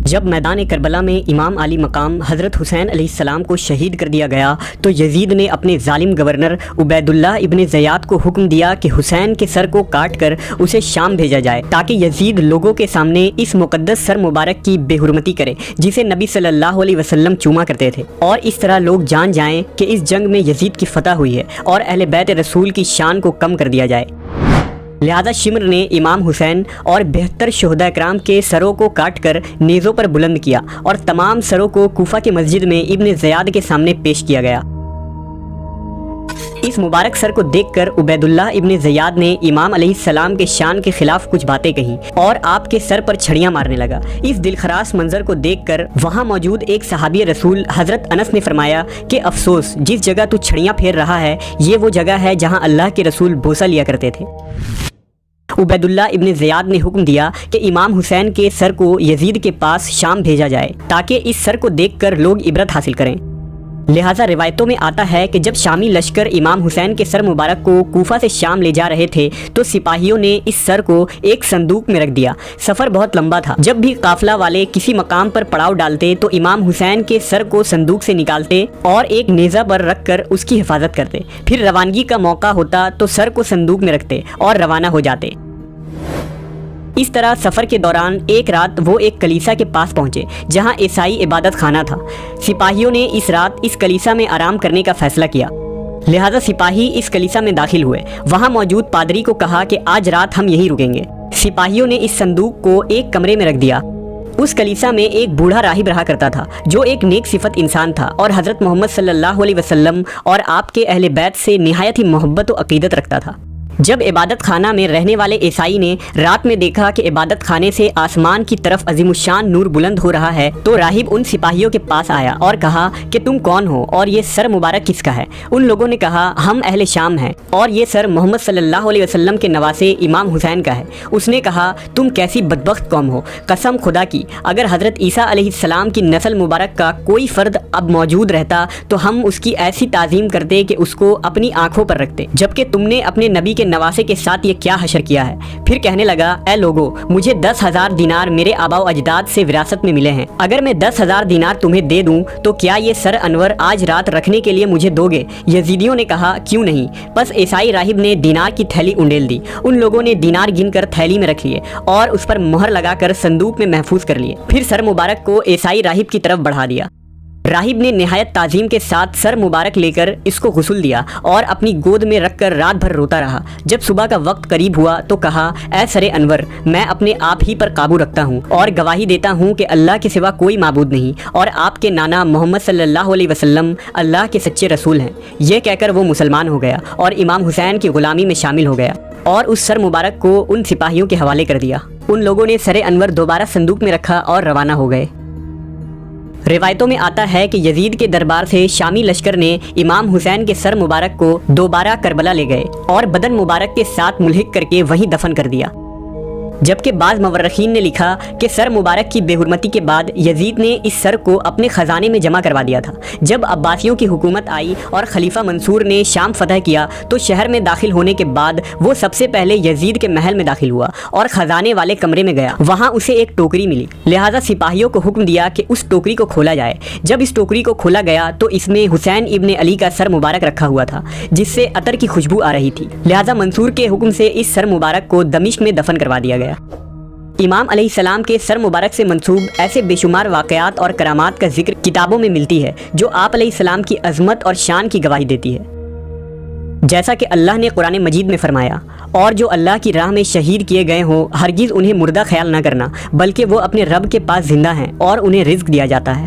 جب میدان کربلا میں امام علی مقام حضرت حسین علیہ السلام کو شہید کر دیا گیا تو یزید نے اپنے ظالم گورنر عبید اللہ ابن زیاد کو حکم دیا کہ حسین کے سر کو کاٹ کر اسے شام بھیجا جائے تاکہ یزید لوگوں کے سامنے اس مقدس سر مبارک کی بے حرمتی کرے جسے نبی صلی اللہ علیہ وسلم چوما کرتے تھے، اور اس طرح لوگ جان جائیں کہ اس جنگ میں یزید کی فتح ہوئی ہے اور اہل بیت رسول کی شان کو کم کر دیا جائے۔ لہذا شمر نے امام حسین اور 72 شہداء کرام کے سروں کو کاٹ کر نیزوں پر بلند کیا اور تمام سروں کو کوفہ کی مسجد میں ابن زیاد کے سامنے پیش کیا گیا۔ اس مبارک سر کو دیکھ کر عبید اللہ ابن زیاد نے امام علیہ السلام کے شان کے خلاف کچھ باتیں کہیں اور آپ کے سر پر چھڑیاں مارنے لگا۔ اس دلخراش منظر کو دیکھ کر وہاں موجود ایک صحابی رسول حضرت انس نے فرمایا کہ افسوس، جس جگہ تو چھڑیاں پھیر رہا ہے یہ وہ جگہ ہے جہاں اللہ کے رسول بوسہ لیا کرتے تھے۔ عبید اللہ ابن زیاد نے حکم دیا کہ امام حسین کے سر کو یزید کے پاس شام بھیجا جائے تاکہ اس سر کو دیکھ کر لوگ عبرت حاصل کریں۔ لہٰذا روایتوں میں آتا ہے کہ جب شامی لشکر امام حسین کے سر مبارک کو کوفہ سے شام لے جا رہے تھے تو سپاہیوں نے اس سر کو ایک صندوق میں رکھ دیا۔ سفر بہت لمبا تھا۔ جب بھی قافلہ والے کسی مقام پر پڑاؤ ڈالتے تو امام حسین کے سر کو صندوق سے نکالتے اور ایک نیزہ پر رکھ کر اس کی حفاظت کرتے، پھر روانگی کا موقع ہوتا تو سر کو صندوق میں رکھتے اور روانہ ہو جاتے۔ اس طرح سفر کے دوران ایک رات وہ ایک کلیسا کے پاس پہنچے جہاں عیسائی عبادت خانہ تھا۔ سپاہیوں نے اس رات اس کلیسا میں آرام کرنے کا فیصلہ کیا، لہذا سپاہی اس کلیسا میں داخل ہوئے۔ وہاں موجود پادری کو کہا کہ آج رات ہم یہیں رکیں گے۔ سپاہیوں نے اس صندوق کو ایک کمرے میں رکھ دیا۔ اس کلیسا میں ایک بوڑھا راہب رہا کرتا تھا جو ایک نیک صفت انسان تھا اور حضرت محمد صلی اللہ علیہ وسلم اور آپ کے اہل بیت سے نہایت ہی محبت و عقیدت رکھتا تھا۔ جب عبادت خانہ میں رہنے والے عیسائی نے رات میں دیکھا کہ عبادت خانے سے آسمان کی طرف عظیم الشان نور بلند ہو رہا ہے تو راہب ان سپاہیوں کے پاس آیا اور کہا کہ تم کون ہو اور یہ سر مبارک کس کا ہے؟ ان لوگوں نے کہا ہم اہل شام ہیں اور یہ سر محمد صلی اللہ علیہ وسلم کے نواسے امام حسین کا ہے۔ اس نے کہا تم کیسی بدبخت قوم ہو، قسم خدا کی اگر حضرت عیسیٰ علیہ السلام کی نسل مبارک کا کوئی فرد اب موجود رہتا تو ہم اس کی ایسی تعظیم کرتے کہ اس کو اپنی آنکھوں پر رکھتے، جبکہ تم نے اپنے نبی کے نواسے کے ساتھ یہ کیا حشر کیا ہے؟ پھر کہنے لگا اے لوگو، مجھے 10,000 دینار میرے آبا و اجداد سے وراثت میں ملے ہیں، اگر میں 10,000 دینار تمہیں دے دوں تو کیا یہ سر انور آج رات رکھنے کے لیے مجھے دو گے؟ یزیدیوں نے کہا کیوں نہیں۔ پس عیسائی راہب نے دینار کی تھیلی انڈیل دی۔ ان لوگوں نے دینار گن کر تھیلی میں رکھ لیے اور اس پر مہر لگا کر صندوق میں محفوظ کر لیے، پھر سر مبارک کو عیسائی راہب کی طرف بڑھا دیا۔ راہب نے نہایت تعظیم کے ساتھ سر مبارک لے کر اس کو غسل دیا اور اپنی گود میں رکھ کر رات بھر روتا رہا۔ جب صبح کا وقت قریب ہوا تو کہا اے سر انور، میں اپنے آپ ہی پر قابو رکھتا ہوں اور گواہی دیتا ہوں کہ اللہ کے سوا کوئی معبود نہیں اور آپ کے نانا محمد صلی اللہ علیہ وسلم اللہ کے سچے رسول ہیں۔ یہ کہہ کر وہ مسلمان ہو گیا اور امام حسین کی غلامی میں شامل ہو گیا اور اس سر مبارک کو ان سپاہیوں کے حوالے کر دیا۔ ان لوگوں نے سر انور دوبارہ صندوق میں رکھا اور روانہ ہو گئے۔ روایتوں میں آتا ہے کہ یزید کے دربار سے شامی لشکر نے امام حسین کے سر مبارک کو دوبارہ کربلا لے گئے اور بدن مبارک کے ساتھ ملحق کر کے وہیں دفن کر دیا، جبکہ بعض مورخین نے لکھا کہ سر مبارک کی بے حرمتی کے بعد یزید نے اس سر کو اپنے خزانے میں جمع کروا دیا تھا۔ جب عباسیوں کی حکومت آئی اور خلیفہ منصور نے شام فتح کیا تو شہر میں داخل ہونے کے بعد وہ سب سے پہلے یزید کے محل میں داخل ہوا اور خزانے والے کمرے میں گیا۔ وہاں اسے ایک ٹوکری ملی، لہٰذا سپاہیوں کو حکم دیا کہ اس ٹوکری کو کھولا جائے۔ جب اس ٹوکری کو کھولا گیا تو اس میں حسین ابن علی کا سر مبارک رکھا ہوا تھا جس سے عطر کی خوشبو آ رہی تھی، لہٰذا منصور کے حکم سے اس سر مبارک کو دمشق میں دفن کروا دیا گیا۔ امام علیہ السلام کے سر مبارک سے منسوب ایسے بے شمار واقعات اور کرامات کا ذکر کتابوں میں ملتی ہے جو آپ علیہ السلام کی عظمت اور شان کی گواہی دیتی ہے، جیسا کہ اللہ نے قرآن مجید میں فرمایا اور جو اللہ کی راہ میں شہید کیے گئے ہوں ہرگز انہیں مردہ خیال نہ کرنا، بلکہ وہ اپنے رب کے پاس زندہ ہیں اور انہیں رزق دیا جاتا ہے۔